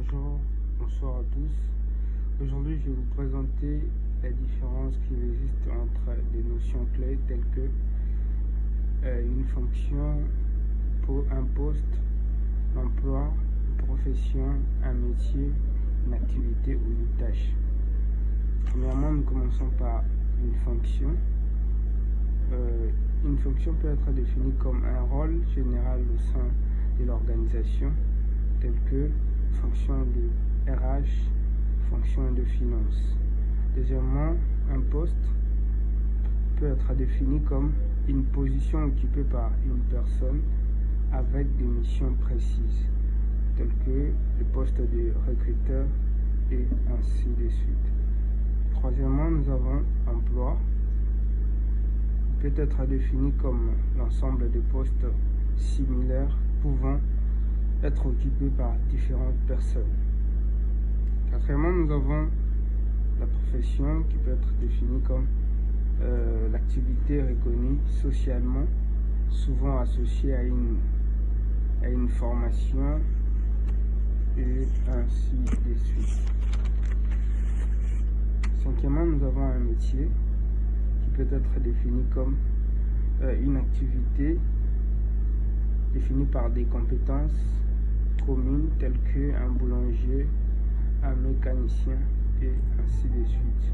Bonjour, bonsoir à tous. Aujourd'hui, je vais vous présenter la différence qui existe entre des notions clés telles que une fonction, un poste, l'emploi, une profession, un métier, une activité ou une tâche. Premièrement, nous commençons par une fonction. Une fonction peut être définie comme un rôle général au sein de l'organisation, tel que fonction de RH, fonction de finance. Deuxièmement, un poste peut être défini comme une position occupée par une personne avec des missions précises, telles que le poste de recruteur et ainsi de suite. Troisièmement, nous avons emploi. Il peut être défini comme l'ensemble de postes similaires pouvant être occupés par différentes personnes. Quatrièmement, nous avons la profession qui peut être définie comme l'activité reconnue socialement, souvent associée à une formation et ainsi de suite. Cinquièmement, nous avons un métier qui peut être défini comme une activité définie par des compétences communes telles qu'un boulanger, un mécanicien et ainsi de suite.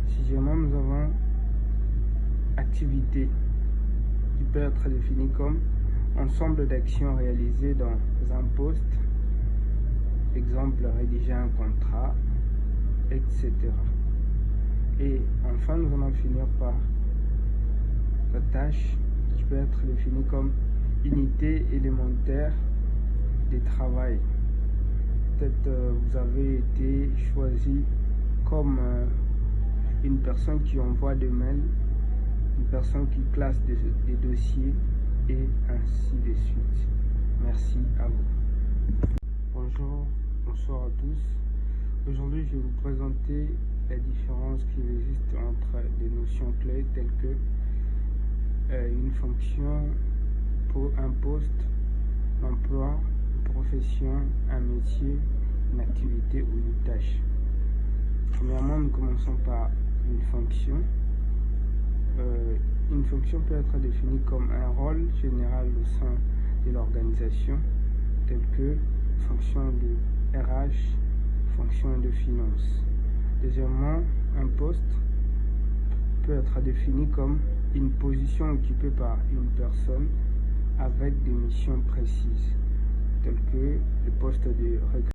Sixièmement, nous avons activité qui peut être définie comme ensemble d'actions réalisées dans un poste, exemple rédiger un contrat, etc. Et enfin, nous allons finir par la tâche qui peut être définie comme unité élémentaire de travail. Peut-être vous avez été choisi comme une personne qui envoie des mails, une personne qui classe des dossiers et ainsi de suite. Merci à vous. Bonjour, bonsoir à tous. Aujourd'hui, je vais vous présenter la différence qui existe entre des notions clés telles que une fonction, un poste, l'emploi, une profession, un métier, une activité ou une tâche. Premièrement, nous commençons par une fonction. Une fonction peut être définie comme un rôle général au sein de l'organisation, tel que fonction de RH, fonction de finance. Deuxièmement, un poste peut être défini comme une position occupée par une personne avec des missions précises, telles que le poste de recrutement.